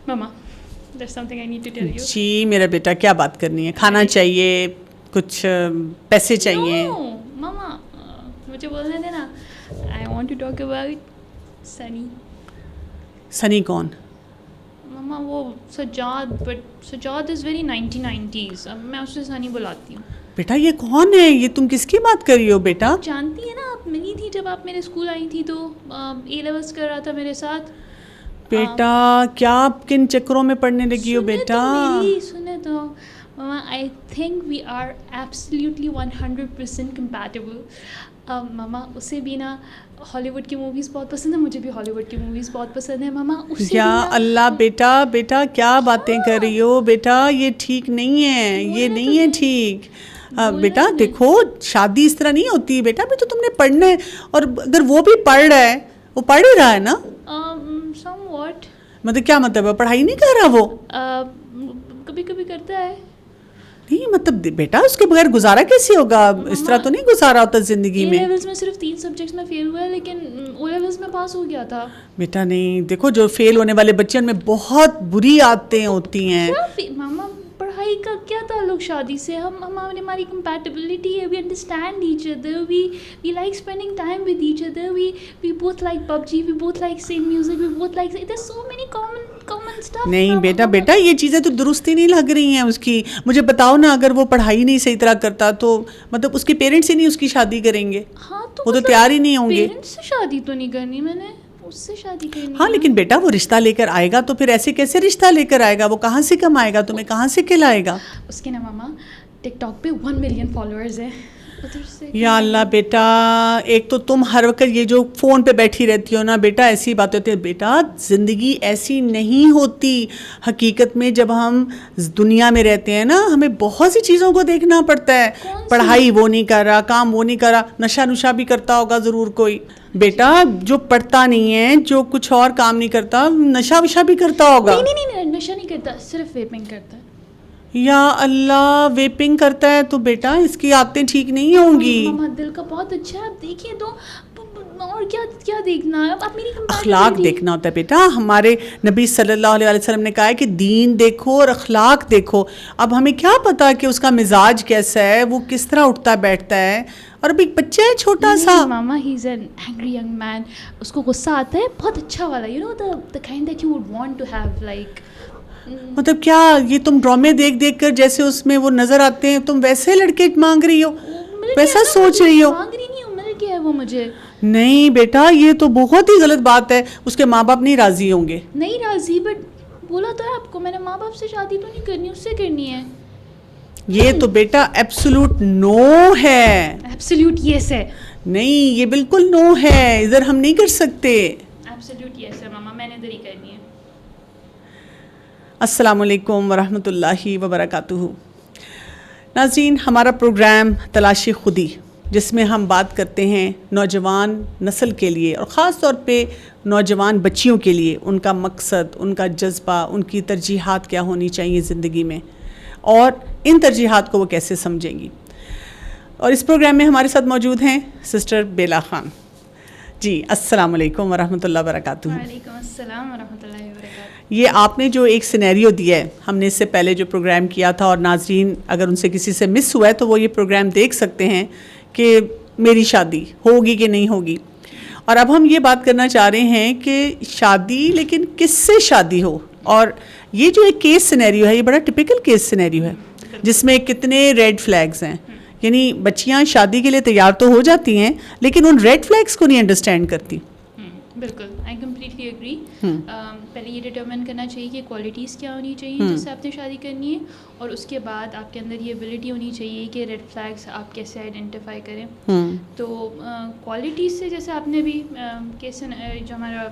Mama there's something I need to tell you. جی میرا بیٹا کیا بات کرنی ہے؟ کھانا چاہیے، کچھ پیسے چاہیے؟ No, ماما مجھے بولنے دینا. I want to talk about Sunny. سنی کون؟ ماما وہ Sajjad, but Sajjad is very 1990s. اب میں اسے سنی بلاتی ہوں. بیٹا یہ کون ہے؟ یہ تم کس کی بات کر رہی ہو بیٹا؟ جانتی ہے نا, آپ ملی تھی جب آپ میرے اسکول آئی تھی تو اے لیولس کر رہا تھا میرے ساتھ. بیٹا کیا آپ کن چکروں میں پڑھنے لگی ہو بیٹا؟ سنے تو mama, I think we are absolutely 100% compatible. Mama اسے بھی نا ہالی ووڈ کی موویز بہت پسند ہے, مجھے بھی ہالی ووڈ کی موویز بہت پسند ہے ماما. یا اللہ بیٹا, بیٹا کیا باتیں کر رہی ہو بیٹا؟ یہ ٹھیک نہیں ہے, یہ نہیں ہے ٹھیک. بیٹا دیکھو شادی اس طرح نہیں ہوتی بیٹا, ابھی تو تم نے پڑھنا ہے. اور اگر وہ بھی پڑھ رہا ہے, وہ پڑھ ہی رہا ہے نا, somewhat. مطلب کیا مطلب ہے؟ پڑھائی نہیں کر رہا وہ؟ کبھی کبھی کرتا ہے. نہیں مطلب بیٹا اس کے بغیر گزارا کیسے ہوگا؟ اس طرح تو نہیں گزارا ہوتا زندگی میں. اے لیولز میں صرف 3 سبجیکٹس میں فیل ہوا ہے, لیکن او لیولز میں پاس ہو گیا تھا. بیٹا نہیں, دیکھو جو فیل ہونے والے بچے ان میں بہت بری عادتیں ہوتی ہیں. ماما پڑھائی کا کیا تعلق شادی سے؟ ہماری کمپیٹیبلٹی ہے, we understand each other, we like spending time with each other, we both like PUBG, we both like sing music, we both like there so many common stuff. نہیں بیٹا, بیٹا یہ چیزیں تو درست ہی نہیں لگ رہی ہیں اس کی. مجھے بتاؤ نا, اگر وہ پڑھائی نہیں صحیح طرح کرتا تو مطلب اس کے پیرنٹس ہی نہیں اس کی شادی کریں گے. ہاں وہ تو تیار ہی نہیں ہوں گے. پیرنٹس سے شادی تو نہیں کرنی میں نے, اس سے شادی کرنی. ہاں لیکن بیٹا وہ رشتہ لے کر آئے گا تو پھر ایسے کیسے رشتہ لے کر آئے گا؟ وہ کہاں سے کمائے گا؟ تمہیں کہاں سے کھلائے گا؟ اس کے نا ماما ٹک ٹاک پہ 1 ملین فالوورز ہیں. یا اللہ بیٹا, ایک تو تم ہر وقت یہ جو فون پہ بیٹھی رہتی ہو نا بیٹا, ایسی بات ہوتی ہے. بیٹا زندگی ایسی نہیں ہوتی. حقیقت میں جب ہم دنیا میں رہتے ہیں نا, ہمیں بہت سی چیزوں کو دیکھنا پڑتا ہے. پڑھائی وہ نہیں کر رہا, کام وہ نہیں کر رہا, نشہ نشہ بھی کرتا ہوگا ضرور کوئی. بیٹا جو پڑھتا نہیں ہے, جو کچھ اور کام نہیں کرتا, نشہ وشہ بھی کرتا ہوگا. نہیں نشہ نہیں کرتا, صرف ویپنگ کرتا ہے. یا اللہ ویپنگ کرتا ہے تو بیٹا اس کی عادتیں ٹھیک نہیں ہوں گی. ماما دل کا بہت اچھا ہے, آپ دیکھیے تو, اور کیا دیکھنا ہے آپ؟ میری اخلاق دیکھنا ہوتا ہے بیٹا. ہمارے نبی صلی اللہ علیہ وسلم نے کہا ہے کہ دین دیکھو اور اخلاق دیکھو. اب ہمیں کیا پتا کہ اس کا مزاج کیسا ہے, وہ کس طرح اٹھتا بیٹھتا ہے. اور ابھی بچہ ہے چھوٹا سا. Mama he is an angry young man, اس کو غصہ آتا ہے بہت اچھا والا, you know the kind that you would want to have, like. مطلب کیا یہ تم ڈرامے دیکھ دیکھ کر جیسے اس میں وہ نظر آتے ہیں, تم ویسے لڑکے مانگ رہی ہو, ویسا سوچ رہی ہو؟ مانگ رہی نہیں ہوں, مل گیا ہے وہ مجھے. نہیں بیٹا یہ تو بہت ہی غلط بات ہے. اس کے ماں باپ نہیں راضی ہوں گے. نہیں راضی, بٹ بولا تو ہے آپ کو میں نے, ماں باپ سے شادی تو نہیں کرنی, اس سے کرنی ہے. یہ تو بیٹا ایبسولوٹ نو ہے. ایبسلیوٹ یس ہے. نہیں یہ بالکل نو ہے, ادھر ہم نہیں کر سکتے. ایبسلیوٹ یس ہے ماما, میں نے ادھر ہی کرنی ہے. السلام علیکم ورحمۃ اللہ وبرکاتہ. ناظرین, ہمارا پروگرام تلاشی خودی, جس میں ہم بات کرتے ہیں نوجوان نسل کے لیے اور خاص طور پہ نوجوان بچیوں کے لیے, ان کا مقصد, ان کا جذبہ, ان کی ترجیحات کیا ہونی چاہیے زندگی میں, اور ان ترجیحات کو وہ کیسے سمجھیں گی. اور اس پروگرام میں ہمارے ساتھ موجود ہیں سسٹر بیلا خان. جی السلام علیکم ورحمۃ اللہ وبرکاتہ. وعلیکم السلام ورحمۃ اللہ وبرکاتہ. یہ آپ نے جو ایک سینیریو دیا ہے, ہم نے اس سے پہلے جو پروگرام کیا تھا, اور ناظرین اگر ان سے کسی سے مس ہوا ہے تو وہ یہ پروگرام دیکھ سکتے ہیں کہ میری شادی ہوگی کہ نہیں ہوگی. اور اب ہم یہ بات کرنا چاہ رہے ہیں کہ شادی, لیکن کس سے شادی ہو. اور یہ جو ایک کیس سینیریو ہے, یہ بڑا ٹپیکل کیس سینیریو ہے, جس میں کتنے ریڈ فلیگز ہیں. یعنی بچیاں شادی کے لیے تیار تو ہو جاتی ہیں, لیکن ان ریڈ فلیگز کو نہیں انڈرسٹینڈ کرتی. بالکل, آئی کمپلیٹلی اگری. پہلے یہ ڈٹرمن کرنا چاہیے کہ کوالٹیز کیا ہونی چاہیے جس سے آپ نے شادی کرنی ہے, اور اس کے بعد آپ کے اندر یہ ایبلٹی ہونی چاہیے کہ ریڈ فلیگس آپ کیسے آئیڈینٹیفائی کریں. تو کوالٹیز سے, جیسے آپ نے بھی کیسے جو ہمارا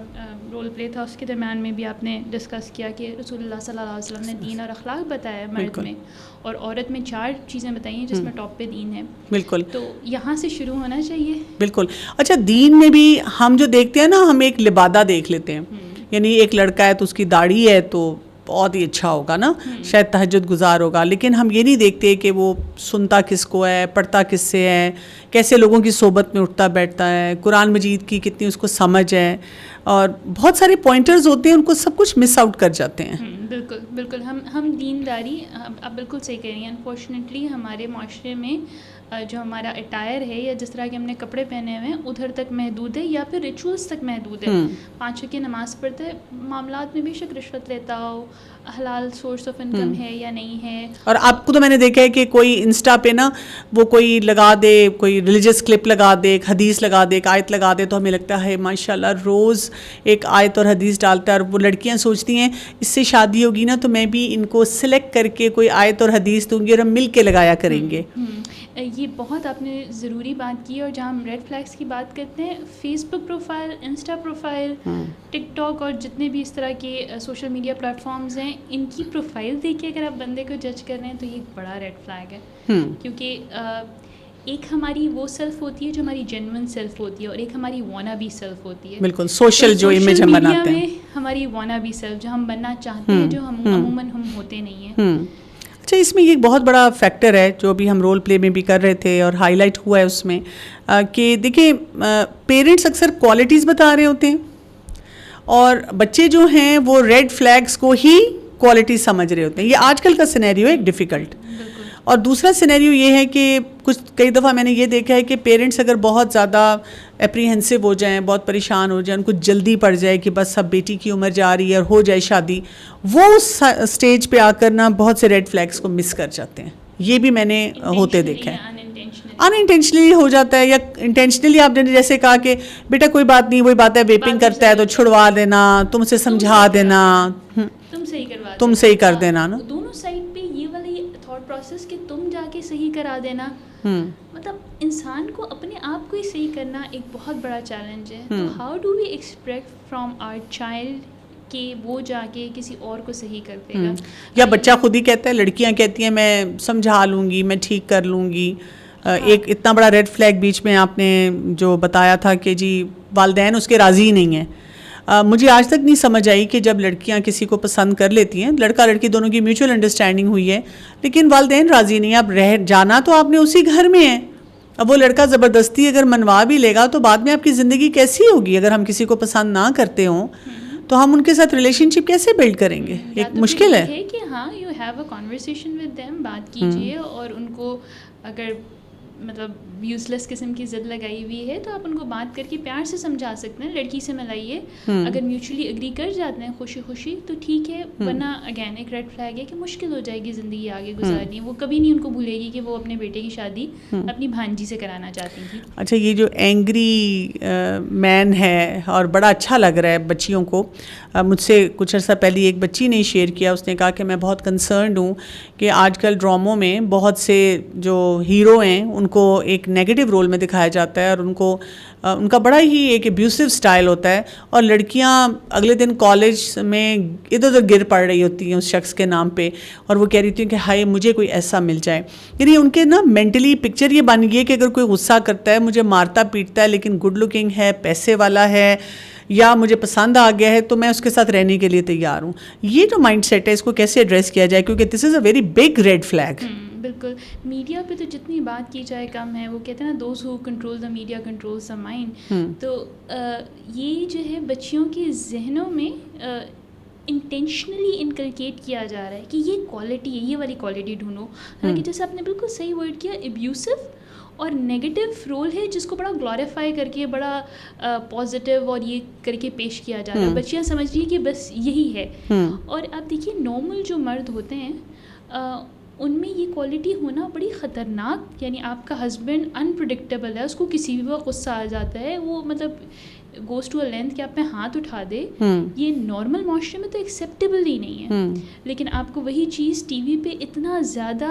رول پلے تھا اس کے درمیان میں بھی آپ نے ڈسکس کیا کہ رسول اللہ صلی اللہ علیہ وسلم نے دین اور اخلاق بتایا مرد میں, اور عورت میں 4 چیزیں بتائی ہیں جس میں ٹاپ پہ دین ہے. بالکل, تو یہاں سے شروع ہونا چاہیے. بالکل. اچھا دین میں بھی ہم جو دیکھتے ہیں نا, ہم ایک لبادہ دیکھ لیتے ہیں. یعنی ایک لڑکا ہے تو اس کی داڑھی ہے تو بہت ہی اچھا ہوگا نا, شاید تہجد گزار ہوگا, لیکن ہم یہ نہیں دیکھتے کہ وہ سنتا کس کو ہے, پڑھتا کس سے ہے, کیسے لوگوں کی صحبت میں اٹھتا بیٹھتا ہے, قرآن مجید کی کتنی اس کو سمجھ ہے, اور بہت سارے پوائنٹرز ہوتے ہیں, ان کو سب کچھ مس آؤٹ کر جاتے ہیں. بالکل بالکل, ہم دینداری, آپ بالکل صحیح کہہ رہی ہیں. انفارچونیٹلی ہمارے معاشرے میں جو ہمارا اٹائر ہے یا جس طرح کے ہم نے کپڑے پہنے ہوئے ہیں ادھر تک محدود ہے, یا پھر ریچولس تک محدود ہے. 5 وقت کی نماز پڑھتا ہے, معاملات میں بے شک رشوت لیتا ہو, حلال سورس آف انکم ہے یا نہیں ہے. اور آپ کو تو میں نے دیکھا ہے کہ کوئی انسٹا پہ نا وہ کوئی لگا دے, کوئی ریلیجس کلپ لگا دے, ایک حدیث لگا دے, ایک آیت لگا دے, تو ہمیں لگتا ہے ماشاء اللہ روز ایک آیت اور حدیث ڈالتا ہے. اور وہ لڑکیاں سوچتی ہیں اس سے شادی ہوگی نا تو میں بھی ان کو سلیکٹ کر کے کوئی آیت اور حدیث دوں گی اور ہم مل کے لگایا کریں گے. یہ بہت آپ نے ضروری بات کی. اور جہاں ہم ریڈ فلیگس کی بات کرتے ہیں, فیس بک پروفائل, انسٹا پروفائل, ٹک ٹاک اور جتنے بھی اس طرح کے سوشل میڈیا پلیٹ فارمز ہیں, ان کی پروفائل دیکھ کے اگر آپ بندے کو جج کر رہے ہیں تو یہ ایک بڑا ریڈ فلیگ ہے. کیونکہ ایک ہماری وہ سیلف ہوتی ہے جو ہماری جینوئن سیلف ہوتی ہے, اور ایک ہماری وانا بی سیلف ہوتی ہے. بالکل, سوشل جو امیج ہم بناتے ہیں, ہماری وانا بی سیلف جو ہم بننا چاہتے ہیں, جو ہم عموماً ہم ہوتے نہیں ہیں. اچھا, اس میں یہ بہت بڑا فیکٹر ہے جو بھی ہم رول پلے میں بھی کر رہے تھے اور ہائی لائٹ ہوا ہے اس میں, کہ دیکھیں پیرنٹس اکثر کوالٹیز بتا رہے ہوتے ہیں اور بچے جو ہیں وہ ریڈ فلیگس کو ہی کوالٹیز سمجھ رہے ہوتے ہیں. یہ آج کل کا سینیریو ہے ایک ڈیفیکلٹ. اور دوسرا سینیریو یہ ہے کہ کئی دفعہ میں نے یہ دیکھا ہے کہ پیرنٹس اگر بہت زیادہ اپریہنسو ہو جائیں, بہت پریشان ہو جائیں, ان کو جلدی پڑ جائے کہ بس اب بیٹی کی عمر جا رہی ہے اور ہو جائے شادی, وہ اس اسٹیج پہ آ کر نا بہت سے ریڈ فلیگس کو مس کر جاتے ہیں. یہ بھی میں نے ہوتے دیکھا ہے. ان انٹینشنلی ہو جاتا ہے, یا انٹینشنلی آپ نے جیسے کہا کہ بیٹا کوئی بات نہیں, وہی بات ہے, ویپنگ کرتا ہے تو چھڑوا دینا, تم سے سمجھا دینا, تم صحیح کر دینا نا. دونوں سائڈ پہ یہ والی تھاٹ پروسیس کہ تم جا کے صحیح کرا دینا, مطلب انسان کو اپنے آپ کو ہی صحیح کرنا ایک بہت بڑا چیلنج ہے. تو how do we expect from our child کہ وہ جا کے کسی اور کو صحیح کر دے گا. یا بچہ خود ہی کہتا ہے, لڑکیاں کہتی ہیں میں سمجھا لوں گی, میں ٹھیک کر لوں گی. ایک اتنا بڑا ریڈ فلیگ بیچ میں آپ نے جو بتایا تھا کہ جی والدین اس کے راضی ہی نہیں ہیں. مجھے آج تک نہیں سمجھ آئی کہ جب لڑکیاں کسی کو پسند کر لیتی ہیں, لڑکا لڑکی دونوں کی میوچل انڈرسٹینڈنگ ہوئی ہے, لیکن والدین راضی نہیں ہیں. اب رہ جانا تو آپ نے اسی گھر میں ہے, اب وہ لڑکا زبردستی اگر منوا بھی لے گا تو بعد میں آپ کی زندگی کیسی ہوگی؟ اگر ہم کسی کو پسند نہ کرتے ہوں تو ہم ان کے ساتھ ریلیشن شپ کیسے بلڈ کریں گے؟ ایک مشکل ہے کہ ہاں you have a conversation with them, بات کیجیے, اور ان کو اگر مطلب یوز لیس قسم کی ضد لگائی ہوئی ہے تو آپ ان کو بات کر کے پیار سے سمجھا سکتے ہیں, لڑکی سے ملائیے, اگر میوچلی اگری کر جاتے ہیں خوشی خوشی تو ٹھیک ہے, ورنہ اگین ایک ریڈ فلیگ ہے کہ مشکل ہو جائے گی زندگی آگے گزارنی. وہ کبھی نہیں ان کو بھولے گی کہ وہ اپنے بیٹے کی شادی اپنی بھانجی سے کرانا چاہتی تھی. اچھا, یہ جو اینگری مین ہے اور بڑا اچھا لگ رہا ہے بچیوں کو, مجھ سے کچھ عرصہ پہلے ایک بچی نے شیئر کیا, اس نے کہا کہ میں بہت کنسرنڈ ہوں کہ آج کل ڈراموں میں بہت سے جو ہیرو ہیں ان کو ایک نیگیٹو رول میں دکھایا جاتا ہے, اور ان کا بڑا ہی ایک ابیوسو اسٹائل ہوتا ہے, اور لڑکیاں اگلے دن کالج میں ادھر ادھر گر پڑ رہی ہوتی ہیں اس شخص کے نام پہ, اور وہ کہہ رہی تھیں کہ ہائے مجھے کوئی ایسا مل جائے. یعنی ان کے نا مینٹلی پکچر یہ بن گئی ہے کہ اگر کوئی غصہ کرتا ہے, مجھے مارتا پیٹتا ہے, لیکن گڈ لکنگ ہے, پیسے والا ہے, یا مجھے پسند آ گیا ہے تو میں اس کے ساتھ رہنے کے لیے تیار ہوں. یہ جو مائنڈ سیٹ ہے اس کو کیسے ایڈریس کیا جائے, کیونکہ this is a very big red flag. بالکل, میڈیا پہ تو جتنی بات کی جائے کم ہے. وہ کہتے ہیں نا those who control the media control the mind. تو یہ جو ہے بچیوں کے ذہنوں میں انٹینشنلی انکلکیٹ کیا جا رہا ہے کہ یہ کوالٹی ہے, یہ والی کوالٹی ڈھونڈو. حالانکہ جیسے آپ نے بالکل صحیح ورڈ کیا, ابیوسو اور نیگیٹو رول ہے جس کو بڑا گلوریفائی کر کے بڑا پازیٹیو اور یہ کر کے پیش کیا جا رہا ہے. بچیاں سمجھ رہی ہیں کہ بس یہی ہے. اور آپ دیکھیے نارمل جو مرد ہوتے ہیں ان میں یہ کوالٹی ہونا بڑی خطرناک, یعنی آپ کا ہسبینڈ انپریڈکٹیبل ہے, اس کو کسی بھی وقت غصہ آ جاتا ہے, وہ مطلب گوز ٹو اے لینتھ کہ آپ پہ ہاتھ اٹھا دے. یہ نارمل معاشرے میں تو ایکسیپٹیبل ہی نہیں ہے. لیکن آپ کو وہی چیز ٹی وی پہ اتنا زیادہ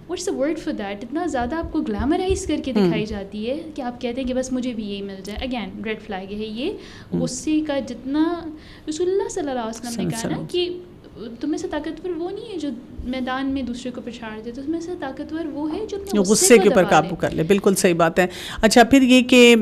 what's a word for that, اتنا زیادہ آپ کو گلیمرائز کر کے دکھائی جاتی ہے کہ آپ کہتے ہیں کہ بس مجھے بھی یہی مل جائے. اگین ریڈ فلیگ ہے یہ. غصے کا جتنا رسول اللہ صلی اللہ علیہ وسلم نے کہا نا کہ تم میں سے طاقتور وہ نہیں ہے جو میدان میں دوسرے کو پچھاڑ دے, تم میں سے طاقتور وہ ہے جو اپنے غصے کے اوپر قابو کر لے. بالکل صحیح بات ہے. اچھا پھر یہ کہ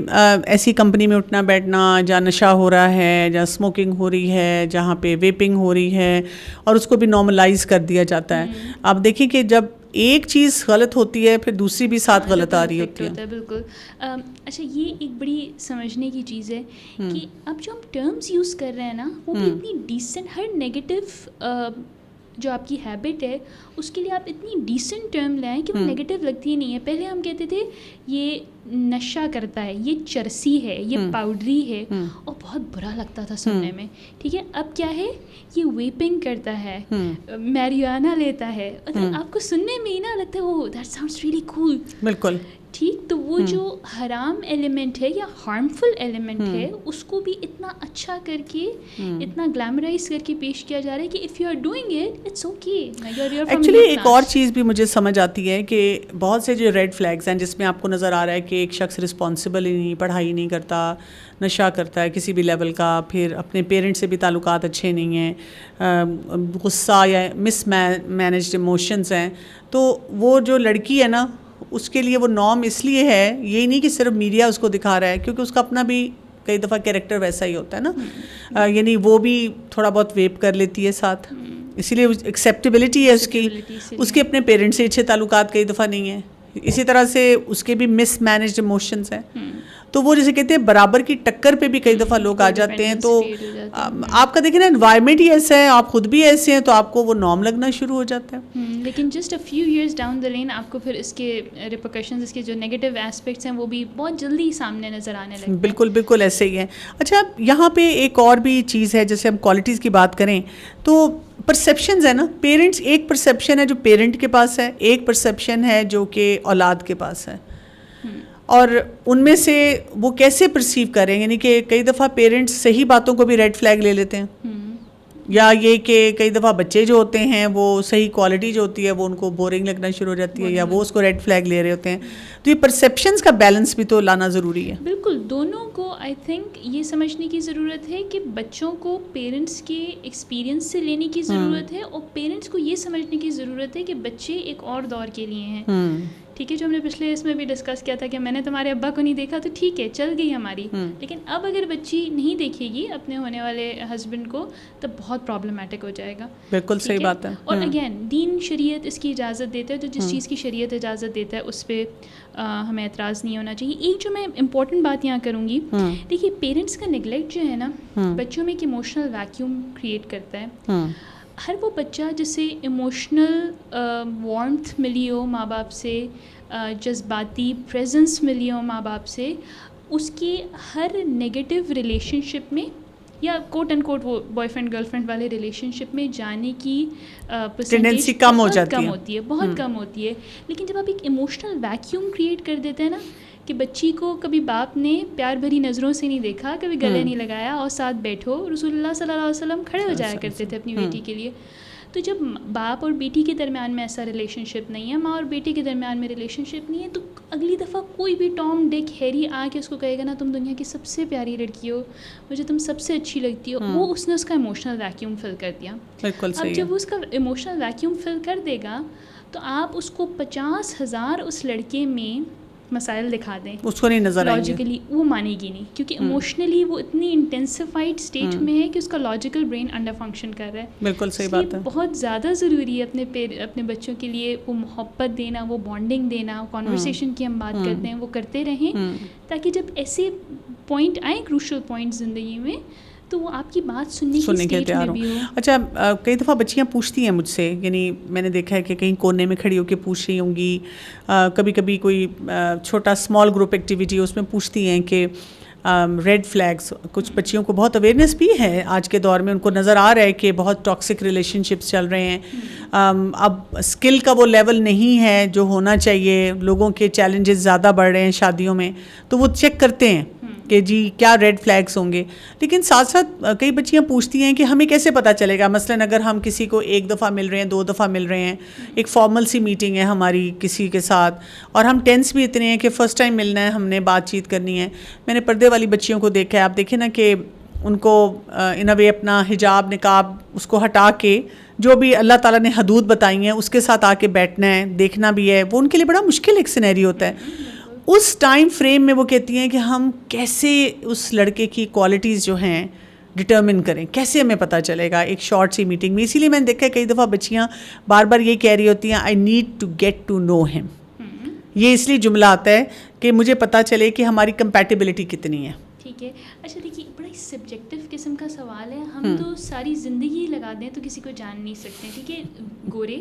ایسی کمپنی میں اٹھنا بیٹھنا جہاں نشہ ہو رہا ہے, جہاں اسموکنگ ہو رہی ہے, جہاں پہ ویپنگ ہو رہی ہے, اور اس کو بھی نارملائز کر دیا جاتا ہے. آپ دیکھیں کہ جب ایک چیز غلط ہوتی ہے پھر دوسری بھی ساتھ غلط آ رہی ہوتی ہے. بالکل. اچھا یہ ایک بڑی سمجھنے کی چیز ہے کہ اب جو ہم ٹرمز یوز کر رہے ہیں نا وہ بھی اتنی ڈیسنٹ, ہر نیگیٹو جو آپ کی ہیبٹ ہے اس کے لیے آپ اتنی ڈیسنٹ ٹرم لائیں کہ وہ نیگیٹو لگتی ہی نہیں ہے. پہلے ہم کہتے تھے یہ نشہ کرتا ہے, یہ چرسی ہے, یہ پاؤڈری ہے, اور بہت برا لگتا تھا سننے میں. ٹھیک ہے, اب کیا ہے, یہ ویپنگ کرتا ہے, میریجوانا لیتا ہے. آپ کو سننے میں ہی نا لگتا ہے وہ دیٹ ساؤنڈز ریئلی کول. بالکل ٹھیک. تو وہ جو حرام ایلیمنٹ ہے یا ہارمفل ایلیمنٹ ہے اس کو بھی اتنا اچھا کر کے اتنا گلیمرائز کر کے پیش کیا جا رہا ہے کہ if you are doing it it's okay. Actually ایک اور چیز بھی مجھے سمجھ آتی ہے کہ بہت سے جو ریڈ فلیگز ہیں جس میں آپ کو نظر آ رہا ہے کہ ایک شخص رسپانسبل ہی نہیں, پڑھائی نہیں کرتا, نشہ کرتا ہے کسی بھی لیول کا, پھر اپنے پیرنٹ سے بھی تعلقات اچھے نہیں ہیں, غصہ یا مس مینیجڈ ایموشنز ہیں, تو وہ جو لڑکی ہے نا اس کے لیے وہ نارم اس لیے ہے, یہ نہیں کہ صرف میڈیا اس کو دکھا رہا ہے, کیونکہ اس کا اپنا بھی کئی دفعہ کیریکٹر ویسا ہی ہوتا ہے نا, یعنی وہ بھی تھوڑا بہت ویپ کر لیتی ہے ساتھ, اسی لیے ایکسیپٹیبلٹی ہے اس کے اپنے پیرنٹ سے اچھے تعلقات کئی دفعہ نہیں ہیں, اسی طرح سے اس کے بھی مس مینیجڈ ایموشنز ہیں. تو وہ جیسے کہتے ہیں برابر کی ٹکر پہ بھی کئی دفعہ لوگ آ جاتے ہیں. تو آپ کا دیکھیں نا انوائرمنٹ ہی ایسا ہے, آپ خود بھی ایسے ہیں, تو آپ کو وہ نارم لگنا شروع ہو جاتا ہے. لیکن just a few years down the lane آپ کو پھر اس کے ریپرکشنز, اس کے جو نیگیٹو ایسپیکٹس ہیں وہ بھی بہت جلدی سامنے نظر آنے لگتے ہیں. بالکل بالکل ایسے ہی ہے. اچھا یہاں پہ ایک اور بھی چیز ہے, جیسے ہم کوالٹیز کی بات کریں تو پرسیپشنز ہے نا, پیرنٹس, ایک پرسیپشن ہے جو پیرنٹ کے پاس ہے, ایک پرسیپشن ہے جو کہ اولاد کے پاس ہے, اور ان میں سے وہ کیسے پرسیو کریں. یعنی کہ کئی دفعہ پیرنٹس صحیح باتوں کو بھی ریڈ فلیگ لے لیتے ہیں, یا یہ کہ کئی دفعہ بچے جو ہوتے ہیں وہ صحیح کوالٹی جو ہوتی ہے وہ ان کو بورنگ لگنا شروع ہو جاتی ہے, یا وہ اس کو ریڈ فلیگ لے رہے ہوتے ہیں. تو یہ پرسیپشنز کا بیلنس بھی تو لانا ضروری ہے. بالکل, دونوں کو آئی تھنک یہ سمجھنے کی ضرورت ہے کہ بچوں کو پیرنٹس کے ایکسپیرینس سے لینے کی ضرورت ہے, اور پیرنٹس کو یہ سمجھنے کی ضرورت ہے کہ بچے ایک اور دور کے لیے ہیں. ٹھیک ہے, جو ہم نے پچھلے اس میں بھی ڈسکس کیا تھا کہ میں نے تمہارے ابا کو نہیں دیکھا تو ٹھیک ہے چل گئی ہماری, لیکن اب اگر بچی نہیں دیکھے گی اپنے ہونے والے ہسبینڈ کو تب بہت پرابلمٹک ہو جائے گا. بالکل صحیح بات ہے. اور اگین دین شریعت اس کی اجازت دیتا ہے, تو جس چیز کی شریعت اجازت دیتا ہے اس پہ ہمیں اعتراض نہیں ہونا چاہیے. ایک جو میں امپورٹنٹ بات یہاں کروں گی, دیکھیے پیرنٹس کا نیگلیکٹ جو ہے نا بچوں میں ایک ایموشنل ویکیوم کریٹ کرتا ہے. ہر وہ بچہ جسے ایموشنل وارمتھ ملی ہو ماں باپ سے, جذباتی پریزنس ملی ہو ماں باپ سے, اس کے ہر نگیٹو ریلیشن شپ میں یا کوٹ اینڈ کوٹ وہ بوائے فرینڈ گرل فرینڈ والے ریلیشن شپ میں جانے کی ٹینڈنسی کم ہوتی ہے, بہت کم ہوتی ہے. لیکن جب آپ ایک ایموشنل ویکیوم کریٹ کر دیتے ہیں نا کہ بچی کو کبھی باپ نے پیار بھری نظروں سے نہیں دیکھا, کبھی گلے نہیں لگایا, اور ساتھ بیٹھو, رسول اللہ صلی اللہ علیہ وسلم کھڑے ہو جایا کرتے تھے اپنی بیٹی کے لیے. تو جب باپ اور بیٹی کے درمیان میں ایسا ریلیشن شپ نہیں ہے, ماں اور بیٹی کے درمیان میں ریلیشن شپ نہیں ہے, تو اگلی دفعہ کوئی بھی ٹام ڈک ہیری آ کے اس کو کہے گا نا تم دنیا کی سب سے پیاری لڑکی ہو, مجھے تم سب سے اچھی لگتی ہو, وہ اس نے اس کا ایموشنل ویکیوم فل کر دیا. اب جب وہ اس کا ایموشنل ویکیوم فل کر دے گا تو آپ اس کو 50,000 اس لڑکے میں مسائل دکھا دیں, اس کو نہیں نظر آئیں گے, لاجیکلی وہ مانے گی نہیں, کیونکہ ایموشنلی وہ اتنی انٹینسیفائڈ اسٹیٹ میں ہے کہ اس کا لاجیکل برین انڈر فنکشن کر رہا ہے. بالکل صحیح بات ہے. بہت زیادہ ضروری ہے اپنے بچوں کے لیے وہ محبت دینا, وہ بانڈنگ دینا, کانورسیشن کی ہم بات کرتے ہیں وہ کرتے رہیں, تاکہ جب ایسے پوائنٹ آئیں کروشل پوائنٹ زندگی میں تو وہ آپ کی بات سننے کے تیار ہوں. اچھا کئی دفعہ بچیاں پوچھتی ہیں مجھ سے, یعنی میں نے دیکھا ہے کہ کہیں کونے میں کھڑی ہو کے پوچھ رہی ہوں گی, کبھی کبھی کوئی چھوٹا اسمال گروپ ایکٹیویٹی اس میں پوچھتی ہیں کہ ریڈ فلیگس. کچھ بچیوں کو بہت اویئرنیس بھی ہے آج کے دور میں, ان کو نظر آ رہا ہے کہ بہت ٹاکسک ریلیشن شپس چل رہے ہیں, اب اسکل کا وہ لیول نہیں ہے جو ہونا چاہیے, لوگوں کے چیلنجز زیادہ بڑھ رہے ہیں شادیوں میں, تو وہ چیک کرتے ہیں کہ جی کیا ریڈ فلیگس ہوں گے. لیکن ساتھ ساتھ کئی بچیاں پوچھتی ہیں کہ ہمیں کیسے پتہ چلے گا, مثلاً اگر ہم کسی کو ایک دفعہ مل رہے ہیں, 2 دفعہ مل رہے ہیں, ایک فارمل سی میٹنگ ہے ہماری کسی کے ساتھ, اور ہم ٹینس بھی اتنے ہیں کہ فرسٹ ٹائم ملنا ہے, ہم نے بات چیت کرنی ہے. میں نے پردے والی بچیوں کو دیکھا ہے, آپ دیکھیں نا کہ ان کو ان اے وے اپنا حجاب نقاب اس کو ہٹا کے جو بھی اللہ تعالیٰ نے حدود بتائی ہیں اس کے ساتھ آ کے بیٹھنا ہے, دیکھنا بھی ہے, وہ ان کے لیے بڑا مشکل ایک سینیریو ہوتا ہے. اس ٹائم فریم میں وہ کہتی ہیں کہ ہم کیسے اس لڑکے کی کوالٹیز جو ہیں ڈٹرمن کریں, کیسے ہمیں پتہ چلے گا ایک شارٹ سی میٹنگ میں. اسی لیے میں نے دیکھا ہے کئی دفعہ بچیاں بار بار یہ کہہ رہی ہوتی ہیں I need to get to know him. یہ اس لیے جملہ آتا ہے کہ مجھے پتہ چلے کہ ہماری کمپیٹیبلٹی کتنی ہے. ٹھیک ہے. اچھا دیکھیے بڑا ہی سبجیکٹو قسم کا سوال ہے. ہم تو ساری زندگی لگا دیں تو کسی کو جان نہیں سکتے. ٹھیک ہے, گورے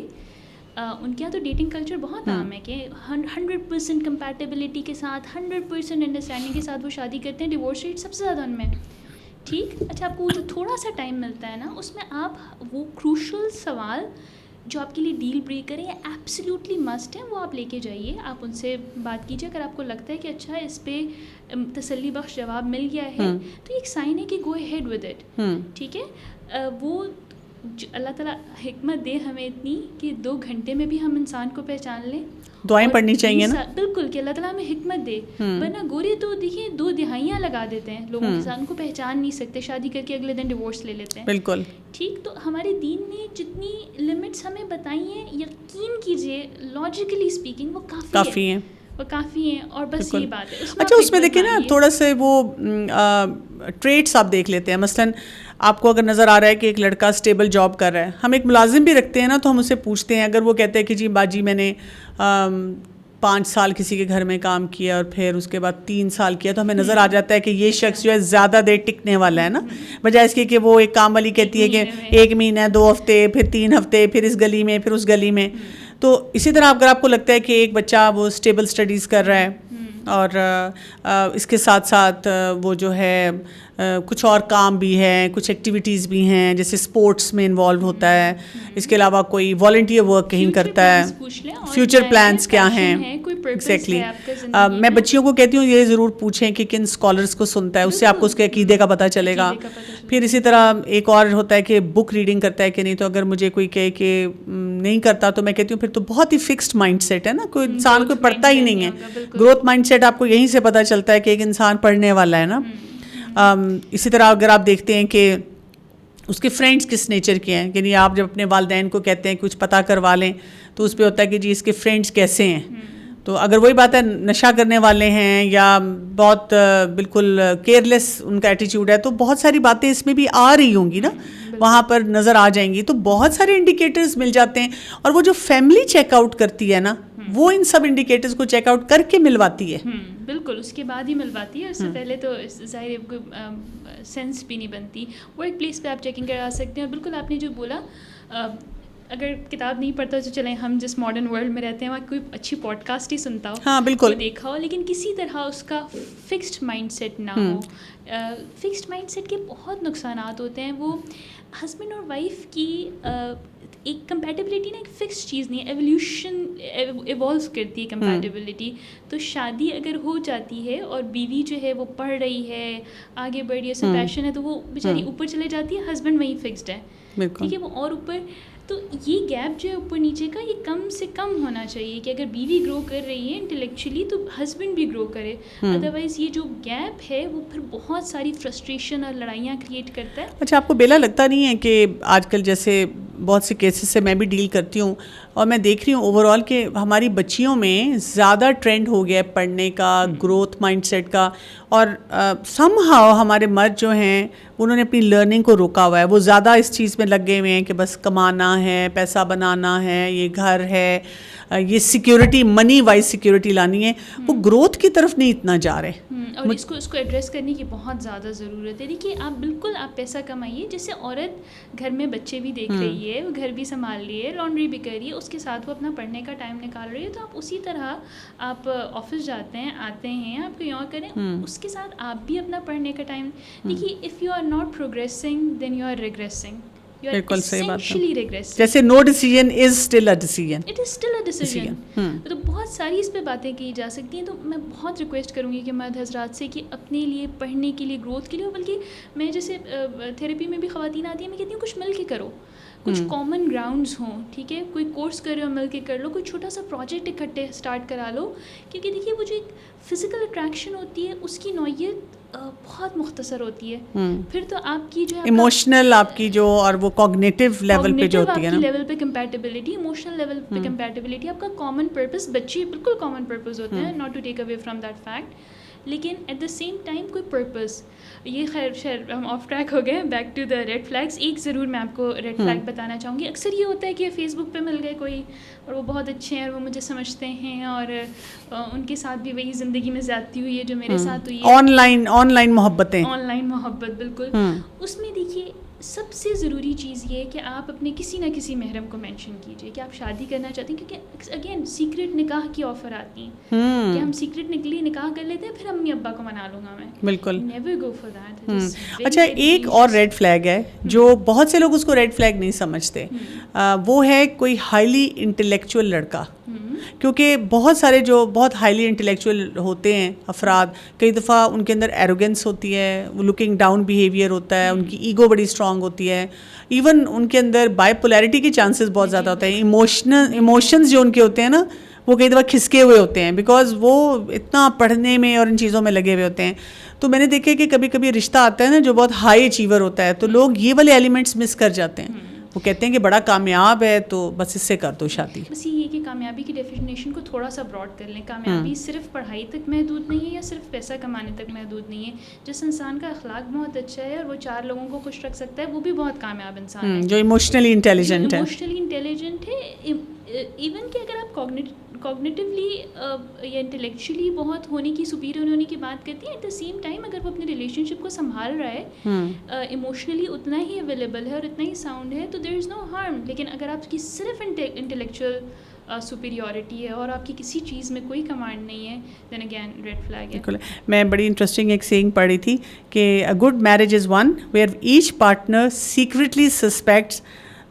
ان کے یہاں تو ڈیٹنگ کلچر بہت عام ہے کہ 100% کمپیٹیبلٹی کے ساتھ 100% انڈرسٹینڈنگ کے ساتھ وہ شادی کرتے ہیں. ڈیورس ریٹ سب سے زیادہ ان میں. ٹھیک. اچھا آپ کو جو تھوڑا سا ٹائم ملتا ہے نا اس میں آپ وہ کروشل سوال جو آپ کے لیے ڈیل بریکر ہے یا ایبسلیوٹلی مسٹ ہے وہ آپ لے کے جائیے, آپ ان سے بات کیجیے. اگر آپ کو لگتا ہے کہ اچھا اس پہ تسلی بخش جواب مل گیا ہے تو ایک سائن ہے کہ گو ہیڈ ود اٹ. ٹھیک ہے. وہ اللہ تعالیٰ حکمت دے ہمیں اتنی کہ 2 گھنٹے میں بھی ہم انسان کو پہچان لیں. دعائیں پڑھنی چاہیے نا. بالکل, کہ اللہ تعالیٰ ہمیں حکمت دے. ورنہ گورے تو دیکھیے 2 دہائیاں لگا دیتے ہیں لوگوں کے ساتھ, ان کو پہچان نہیں سکتے, شادی کر کے اگلے دن ڈیورس لے لیتے ہیں. بالکل ٹھیک. تو ہمارے دین نے جتنی لمٹس ہمیں بتائی ہیں یقین کیجیے لاجیکلی اسپیکنگ وہ کافی ہیں. وہ کافی ہیں. اور بس یہی بات ہے. اچھا اس میں دیکھیں نا تھوڑا سا وہ ٹریٹس آپ دیکھ لیتے ہیں. مثلاً آپ کو اگر نظر آ رہا ہے کہ ایک لڑکا اسٹیبل جاب کر رہا ہے, ہم ایک ملازم بھی رکھتے ہیں نا تو ہم اسے پوچھتے ہیں, اگر وہ کہتے ہیں کہ جی باجی میں نے 5 سال کسی کے گھر میں کام کیا اور پھر اس کے بعد 3 سال کیا, تو ہمیں نظر آ جاتا ہے کہ یہ شخص جو ہے زیادہ دیر ٹکنے والا ہے نا, بجائے اس کے کہ وہ ایک کام والی کہتی ہے کہ 1 مہینہ 2 ہفتے پھر 3 ہفتے پھر اس گلی میں پھر اس گلی میں. تو اسی طرح اگر آپ کو لگتا ہے کہ ایک بچہ وہ اسٹیبل اسٹڈیز کر رہا ہے اور اس کے ساتھ ساتھ وہ جو ہے کچھ اور کام بھی ہے, کچھ ایکٹیویٹیز بھی ہیں, جیسے اسپورٹس میں انوالو ہوتا ہے, اس کے علاوہ کوئی والنٹیئر ورک کہیں کرتا ہے, فیوچر پلانس کیا ہیں. ایگزیکٹلی. میں بچیوں کو کہتی ہوں یہ ضرور پوچھیں کہ کن اسکالرس کو سنتا ہے, اس سے آپ کو اس کے عقیدے کا پتہ چلے گا. پھر اسی طرح ایک اور ہوتا ہے کہ بک ریڈنگ کرتا ہے کہ نہیں. تو اگر مجھے کوئی کہے کہ نہیں کرتا تو میں کہتی ہوں پھر تو بہت ہی فکسڈ مائنڈ سیٹ ہے نا, کوئی انسان کو پڑھتا ہی نہیں ہے. گروتھ مائنڈ سیٹ آپ کو یہیں سے پتہ چلتا ہے کہ ایک انسان پڑھنے والا ہے نا. اسی طرح اگر آپ دیکھتے ہیں کہ اس کے فرینڈس کس نیچر کے ہیں, یعنی آپ جب اپنے والدین کو کہتے ہیں کچھ پتہ کروا لیں تو اس پہ ہوتا ہے کہ جی اس کے فرینڈس کیسے ہیں. تو اگر وہی بات ہے نشہ کرنے والے ہیں یا بہت بالکل کیئرلیس ان کا ایٹیچیوڈ ہے تو بہت ساری باتیں اس میں بھی آ رہی ہوں گی نا, وہاں پر نظر آ جائیں گی. تو بہت سارے انڈیکیٹرز مل جاتے ہیں, اور وہ جو فیملی چیک آؤٹ کرتی ہے نا وہ ان سب انڈیکیٹرز کو چیک آؤٹ کر کے ملواتی ہے. بالکل, اس کے بعد ہی ملواتی ہے. اس سے پہلے تو ظاہر سینس بھی نہیں بنتی. ورک پلیس پہ آپ چیکنگ کرا سکتے ہیں. اور بالکل آپ نے جو بولا اگر کتاب نہیں پڑھتا تو چلیں ہم جس ماڈرن ورلڈ میں رہتے ہیں وہاں کوئی اچھی پوڈ کاسٹ ہی سنتا ہو, ہاں بالکل دیکھا ہو, لیکن کسی طرح اس کا فکسڈ مائنڈ سیٹ نہ ہو. فکسڈ مائنڈ سیٹ کے بہت نقصانات ہوتے ہیں. وہ ہسبینڈ اور وائف کی ایک کمپیٹیبلٹی نا ایک فکس چیز نہیں ہے, ایولیوشن ایوالو کرتی ہے کمپیٹیبلٹی. تو شادی اگر ہو جاتی ہے اور بیوی جو ہے وہ پڑھ رہی ہے, آگے بڑھ رہی ہے, اس میں پیشن ہے, تو وہ بیچاری اوپر چلے جاتی ہے, ہسبینڈ وہیں فکسڈ ہے. ٹھیک ہے, وہ اور اوپر. تو یہ گیپ جو ہے اوپر نیچے کا یہ کم سے کم ہونا چاہیے کہ اگر بیوی گرو کر رہی ہے انٹلیکچولی تو ہسبینڈ بھی گرو کرے. ادروائز یہ جو گیپ ہے وہ پھر بہت ساری فرسٹریشن اور لڑائیاں کریٹ کرتا ہے. اچھا آپ کو بیلا لگتا نہیں ہے کہ آج کل جیسے بہت سے کیسز سے میں بھی ڈیل کرتی ہوں اور میں دیکھ رہی ہوں اوور آل کہ ہماری بچیوں میں زیادہ ٹرینڈ ہو گیا ہے پڑھنے کا, گروتھ مائنڈ سیٹ کا, اور سم ہاؤ ہمارے مرد جو ہیں انہوں نے اپنی لرننگ کو روکا ہوا ہے. وہ زیادہ اس چیز میں لگے ہوئے ہیں کہ بس کمانا ہے, پیسہ بنانا ہے, یہ گھر ہے, یہ سیکیورٹی منی وائز سیکیورٹی لانی ہے. وہ گروتھ کی طرف نہیں اتنا جا رہے. اور اس کو ایڈریس کرنے کی بہت زیادہ ضرورت ہے. دیکھیے آپ بالکل آپ پیسہ کمائیے, جیسے عورت گھر میں بچے بھی دیکھ رہی ہے, وہ گھر بھی سنبھال رہی ہے, لانڈری بھی کر رہی ہے, اس کے ساتھ وہ اپنا پڑھنے کا ٹائم نکال رہی ہے. تو آپ اسی طرح آپ آفس جاتے ہیں, آتے ہیں, آپ کہیں اور کریں, اس کے ساتھ آپ بھی اپنا پڑھنے کا ٹائم. دیکھیے if you are not progressing then you are regressing. بالکل صحیح بات ہے. جیسے no decision is still a decision. It is still a decision. تو بہت ساری اس پہ باتیں کی جا سکتی ہیں. تو میں بہت ریکویسٹ کروں گی کہ مرد حضرات سے کہ اپنے لیے پڑھنے کے لیے, گروتھ کے لیے, بلکہ میں جیسے تھیراپی میں بھی خواتین آتی ہیں, میں کہتی ہوں کچھ مل کے کرو, کچھ کامن گراؤنڈز ہوں, ٹھیک ہے, کوئی کورس کر رہے ہو مل کے کر لو, کوئی چھوٹا سا پروجیکٹ اکٹھے اسٹارٹ کرا لو, کیونکہ دیکھیے وہ جو ایک فزیکل اٹریکشن ہوتی ہے اس کی نوعیت بہت مختصر ہوتی ہے, پھر تو آپ کی جو ہے ایموشنل آپ کی جو اور وہ کوگنیٹو لیول پہ جو ہوتی ہے نا, لیول پہ کمپیٹیبلٹی, ایموشنل لیول پہ کمپیٹیبلٹی, آپ کا کامن پرپز, بچے بالکل کامن پرپز ہوتے ہیں, not to take away from that fact, لیکن ایٹ دا سیم ٹائم کوئی پرپز. یہ خیر ہم آف ٹریک ہو گئے, back to the red flags. ایک ضرور میں آپ کو ریڈ فلیگ بتانا چاہوں گی. اکثر یہ ہوتا ہے کہ فیس بک پہ مل گئے کوئی اور وہ بہت اچھے ہیں اور وہ مجھے سمجھتے ہیں اور ان کے ساتھ بھی وہی زندگی میں زیادتی ہوئی ہے جو میرے ساتھ ہوئی ہے, آن لائن محبتیں, آن لائن محبت, بالکل. اس میں دیکھیے سب سے ضروری چیز یہ ہے کہ آپ اپنے کسی نہ کسی محرم کو مینشن کیجیے کہ آپ شادی کرنا چاہتے ہیں, کیونکہ اگین سیکرٹ نکاح کی آفر آتی ہیں کہ ہم سیکرٹ نکاح کر لیتے ہیں, پھر امی ابا کو منا لوں گا میں. بالکل, نیور گو فار دیٹ. اچھا, ایک اور ریڈ فلیگ ہے جو بہت سے لوگ اس کو ریڈ فلیگ نہیں سمجھتے, وہ ہے کوئی ہائیلی انٹلیکچوئل لڑکا. کیونکہ بہت سارے جو بہت ہائیلی انٹلیکچوئل ہوتے ہیں افراد, کئی دفعہ ان کے اندر ایروگنس ہوتی ہے, وہ لکنگ ڈاؤن بیہیویئر ہوتا ہے, ان کی ایگو بڑی اسٹرانگ ہوتی ہے, ایون ان کے اندر بائی پولیرٹی کے چانسز بہت زیادہ ہوتے ہیں. ایموشنز جو ان کے ہوتے ہیں نا وہ کئی دفعہ کھسکے ہوئے ہوتے ہیں, بیکاز وہ اتنا پڑھنے میں اور ان چیزوں میں لگے ہوئے ہوتے ہیں. تو میں نے دیکھا کہ کبھی کبھی رشتہ آتا ہے نا جو بہت ہائی اچیور ہوتا ہے, تو لوگ یہ والے ایلیمنٹس مس کر جاتے ہیں. وہ کہتے ہیں کہ بڑا کامیاب ہے تو بس اس سے کر دو شادی. بس یہ کہ کامیابی کی ڈیفینیشن کو تھوڑا سا براڈ کر لیں. کامیابی صرف پڑھائی تک محدود نہیں ہے یا صرف پیسہ کمانے تک محدود نہیں ہے. جس انسان کا اخلاق بہت اچھا ہے اور وہ 4 لوگوں کو خوش رکھ سکتا ہے, وہ بھی بہت کامیاب انسان ہے. جو ایموشنلی انٹیلیجنٹ ہے. ایون کہ اگر آپ کوگنیٹیولی یا انٹلیکچولی بہت ہونے کی, سپیریئر ہونے کی بات کرتی ہیں, ایٹ دا سیم ٹائم اگر وہ اپنے ریلیشن شپ کو سنبھال رہا ہے, ایموشنلی اتنا ہی اویلیبل ہے اور اتنا ہی ساؤنڈ ہے, تو دیر از نو ہارم. لیکن اگر آپ کی صرف انٹلیکچوئل سپیریورٹی ہے اور آپ کی کسی چیز میں کوئی کمانڈ نہیں ہے, دین اگین ریڈ فلیگ ہے. میں بڑی انٹرسٹنگ ایک سیئنگ پڑھی تھی کہ a good marriage is one where each partner secretly suspects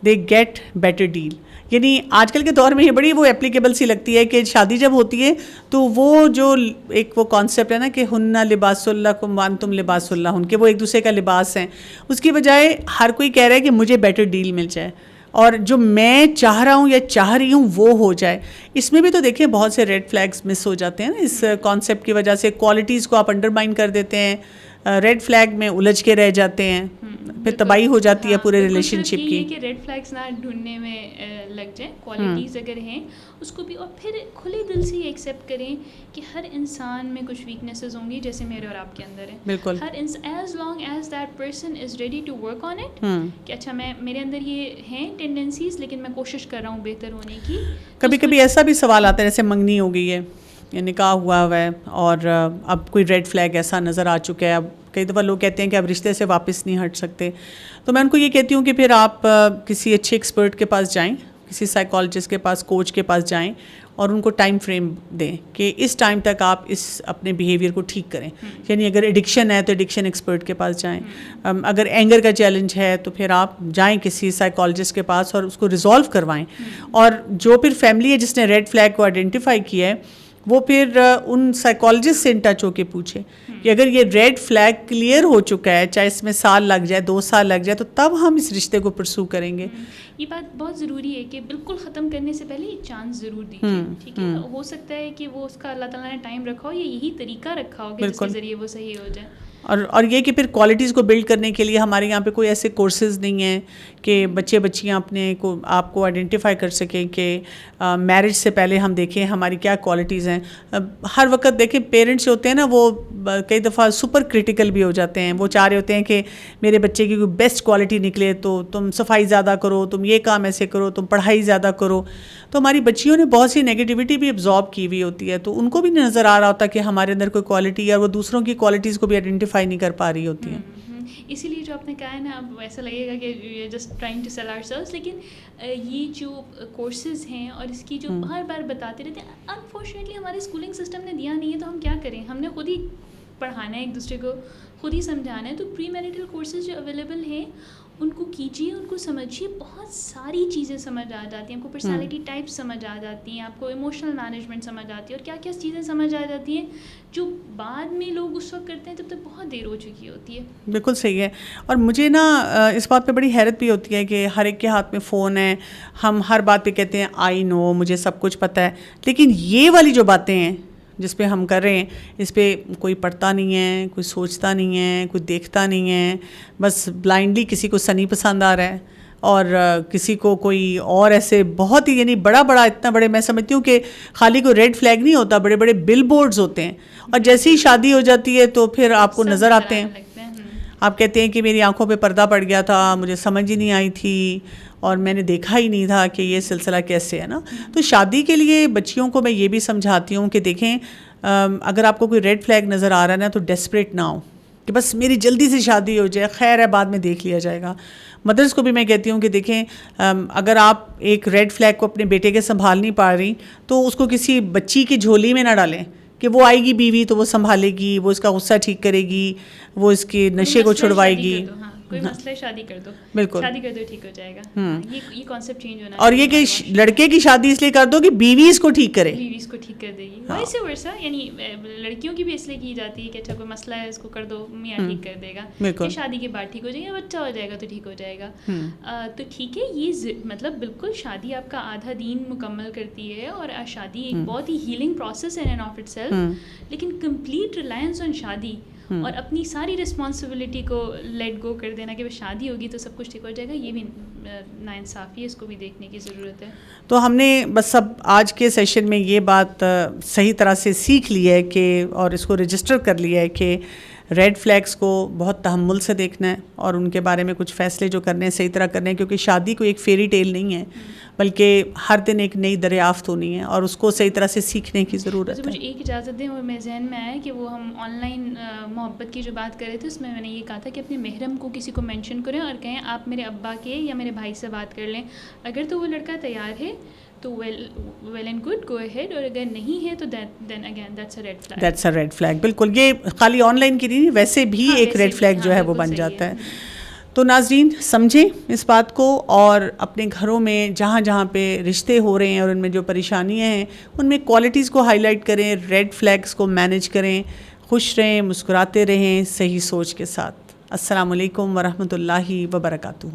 they get better deal. یعنی آج کل کے دور میں یہ بڑی وہ اپلیکیبل سی لگتی ہے کہ شادی جب ہوتی ہے تو وہ جو ایک وہ کانسیپٹ ہے نا کہ ہن لباس لکم وانتم لباس لہن, کہ وہ ایک دوسرے کا لباس ہیں, اس کی بجائے ہر کوئی کہہ رہا ہے کہ مجھے بیٹر ڈیل مل جائے اور جو میں چاہ رہا ہوں یا چاہ رہی ہوں وہ ہو جائے. اس میں بھی تو دیکھیں بہت سے ریڈ فلیگس مس ہو جاتے ہیں نا اس کانسیپٹ کی وجہ سے. کوالٹیز کو آپ انڈرمائن کر دیتے ہیں, ریڈ فلیگ میں الجھ کے رہ جاتے ہیں, پھر تباہی ہو جاتی ہے پورے ریلیشن شپ کی. کہ ریڈ فلیگس نہ ڈھونڈنے میں لگ جائیں, کوالٹیز اگر ہیں اس کو بھی, اور پھر کھلے دل سے یہ ایکسیپٹ کریں کہ ہر انسان میں کچھ ویکنیسز ہوں گی جیسے میرے اور آپ کے اندر ہیں. بالکل, ہر as long as that person is ready to work on it, کہ اچھا میرے اندر یہ ہیں ٹینڈنسیز لیکن میں کوشش کر رہا ہوں بہتر ہونے کی. کبھی کبھی ایسا بھی سوال آتا ہے جیسے منگنی ہو گئی ہے یا نکاح ہوا ہے اور اب کوئی ریڈ فلیگ ایسا نظر آ چکا ہے, اب کئی دفعہ لوگ کہتے ہیں کہ اب رشتے سے واپس نہیں ہٹ سکتے. تو میں ان کو یہ کہتی ہوں کہ پھر آپ کسی اچھے ایکسپرٹ کے پاس جائیں, کسی سائیکالوجسٹ کے پاس, کوچ کے پاس جائیں اور ان کو ٹائم فریم دیں کہ اس ٹائم تک آپ اس اپنے بیہیویئر کو ٹھیک کریں. یعنی اگر ایڈکشن ہے تو ایڈکشن ایکسپرٹ کے پاس جائیں, اگر اینگر کا چیلنج ہے تو پھر آپ جائیں کسی سائیکالوجسٹ کے پاس اور اس کو ریزالو کروائیں. اور جو پھر فیملی ہے جس نے ریڈ فلیگ کو آئیڈینٹیفائی کیا ہے وہ پھر ان سائیکالوجسٹ سے ان ٹچ ہو کے پوچھے کہ اگر یہ ریڈ فلیگ کلیئر ہو چکا ہے, چاہے اس میں سال لگ جائے 2 سال لگ جائے, تو تب ہم اس رشتے کو پرسو کریں گے. یہ بات بہت ضروری ہے کہ بالکل ختم کرنے سے پہلے ایک چانس ضرور دیجیے. ٹھیک ہے, ہو سکتا ہے کہ وہ اس کا اللہ تعالیٰ نے ٹائم رکھا ہو یا یہی طریقہ رکھا ہو کہ جس کے ذریعے وہ صحیح ہو جائے. اور یہ کہ پھر کوالٹیز کو بلڈ کرنے کے لیے ہمارے یہاں پہ کوئی ایسے کورسز نہیں ہیں کہ بچے بچیاں اپنے کو آپ کو آئیڈینٹیفائی کر سکیں کہ میرج سے پہلے ہم دیکھیں ہماری کیا کوالٹیز ہیں. ہر وقت دیکھیں پیرنٹس ہوتے ہیں نا وہ کئی دفعہ سپر کرٹیکل بھی ہو جاتے ہیں. وہ چاہ رہے ہوتے ہیں کہ میرے بچے کی کوئی بیسٹ کوالٹی نکلے, تو تم صفائی زیادہ کرو, تم یہ کام ایسے کرو, تم پڑھائی زیادہ کرو. تو ہماری بچیوں نے بہت سی نیگیٹیوٹی بھی ابزارب کی ہوئی ہوتی ہے, تو ان کو بھی نہیں نظر آ رہا ہوتا کہ ہمارے اندر کوئی کوالٹی ہے, اور وہ دوسروں کی کوالٹیز کو بھی آئیڈینٹیفائی نہیں کر پا رہی ہوتی ہیں. اسی لیے جو آپ نے کہا ہے نا, اب ایسا لگے گا کہ just trying to sell ourselves, لیکن یہ جو کورسز ہیں اور اس کی جو بار بار بتاتے رہتے ہیں, انفارچونیٹلی ہمارے اسکولنگ سسٹم نے دیا نہیں ہے, تو ہم کیا کریں, ہم نے خود ہی پڑھانا ہے ایک دوسرے کو, خود ہی سمجھانا ہے. تو پری میرٹل کورسز جو اویلیبل ہیں ان کو کیجیے, ان کو سمجھیے. بہت ساری چیزیں سمجھ آ جاتی ہیں آپ کو, پرسنالٹی ٹائپ سمجھ آ جاتی ہیں آپ کو, ایموشنل مینجمنٹ سمجھ آتی ہے, اور کیا کیا چیزیں سمجھ آ جاتی ہیں جو بعد میں لوگ اس وقت کرتے ہیں تب تک بہت دیر ہو چکی ہوتی ہے. بالکل صحیح ہے. اور مجھے نا اس بات پہ بڑی حیرت بھی ہوتی ہے کہ ہر ایک کے ہاتھ میں فون ہے, ہم ہر بات پہ کہتے ہیں آئی نو, مجھے سب کچھ پتہ ہے, لیکن یہ والی جو باتیں ہیں جس پہ ہم کر رہے ہیں اس پہ کوئی پڑھتا نہیں ہے, کوئی سوچتا نہیں ہے, کوئی دیکھتا نہیں ہے, بس بلائنڈلی کسی کو سنی پسند آ رہا ہے اور کسی کو کوئی اور ایسے بہت ہی, یعنی بڑا اتنا بڑے, میں سمجھتی ہوں کہ خالی کوئی ریڈ فلیگ نہیں ہوتا, بڑے بڑے بل بورڈز ہوتے ہیں, اور جیسے ہی شادی ہو جاتی ہے تو پھر آپ کو نظر آتے ہیں, آپ کہتے ہیں کہ میری آنکھوں پہ پردہ پڑ گیا تھا, مجھے سمجھ ہی نہیں آئی تھی اور میں نے دیکھا ہی نہیں تھا کہ یہ سلسلہ کیسے ہے نا. تو شادی کے لیے بچیوں کو میں یہ بھی سمجھاتی ہوں کہ دیکھیں اگر آپ کو کوئی ریڈ فلیگ نظر آ رہا ہے نا تو ڈیسپریٹ نہ ہو کہ بس میری جلدی سے شادی ہو جائے, خیر ہے بعد میں دیکھ لیا جائے گا. مدرس کو بھی میں کہتی ہوں کہ دیکھیں اگر آپ ایک ریڈ فلیگ کو اپنے بیٹے کے سنبھال نہیں پا رہی تو اس کو کسی بچی کی جھولی میں نہ ڈالیں کہ وہ آئے گی بیوی تو وہ سنبھالے گی, وہ اس کا غصہ ٹھیک کرے گی, وہ اس کے نشے کو چھڑوائے گی. کوئی مسئلہ ہے شادی کر دو, بالکل شادی کر دو ٹھیک ہو جائے گا. یہ کانسیپٹ چینج ہونا. اور یہ کہ لڑکے کی شادی اس لیے کر دو کہ بیوی اس کو ٹھیک کرے, بیوی اس کو ٹھیک کر دے گی. ویسے ورثہ یعنی لڑکیوں کی بھی اس لیے کی جاتی ہے کہ اچھا کوئی مسئلہ ہے اس کو کر دو, میاں ٹھیک کر دے گا, کہ شادی کے بعد ٹھیک ہو جائے گا, بچہ ہو جائے گا تو ٹھیک ہو جائے گا. تو ٹھیک ہے, یہ مطلب بالکل شادی آپ کا آدھا دین مکمل کرتی ہے, اور شادی ایک بہت ہی ہیلنگ پروسیس ہے ان آف اٹ سیلف, لیکن کمپلیٹ ریلائنس آن شادی اور اپنی ساری رسپانسبلٹی کو لیٹ گو کر دینا کہ شادی ہوگی تو سب کچھ ٹھیک ہو جائے گا, یہ بھی ناانصافی ہے, اس کو بھی دیکھنے کی ضرورت ہے. تو ہم نے بس سب آج کے سیشن میں یہ بات صحیح طرح سے سیکھ لی ہے کہ, اور اس کو رجسٹر کر لیا ہے کہ ریڈ فلیگس کو بہت تحمل سے دیکھنا ہے اور ان کے بارے میں کچھ فیصلے جو کرنے ہیں صحیح طرح کرنے ہیں, کیونکہ شادی کوئی ایک فیری ٹیل نہیں ہے بلکہ ہر دن ایک نئی دریافت ہونی ہے اور اس کو صحیح طرح سے سیکھنے کی ضرورت ہے. مجھے ایک اجازت دیں, وہ میرے ذہن میں آیا کہ وہ ہم آن لائن محبت کی جو بات کر رہے تھے اس میں نے یہ کہا تھا کہ اپنے محرم کو کسی کو مینشن کریں اور کہیں آپ میرے ابا کے یا میرے بھائی سے بات کر لیں, اگر تو وہ لڑکا تیار ہے تو well and good, go ahead, اور اگر نہیں ہے تو then again that's a red flag. That's a red flag. بالکل, یہ خالی آن لائن کی نہیں, ویسے بھی ایک ریڈ فلیگ جو ہے وہ بن جاتا ہے. تو ناظرین سمجھیں اس بات کو, اور اپنے گھروں میں جہاں جہاں پہ رشتے ہو رہے ہیں اور ان میں جو پریشانیاں ہیں ان میں کوالٹیز کو ہائی لائٹ کریں, ریڈ فلیگس کو مینیج کریں, خوش رہیں, مسکراتے رہیں, صحیح سوچ کے ساتھ. السلام علیکم ورحمۃ اللہ وبرکاتہ.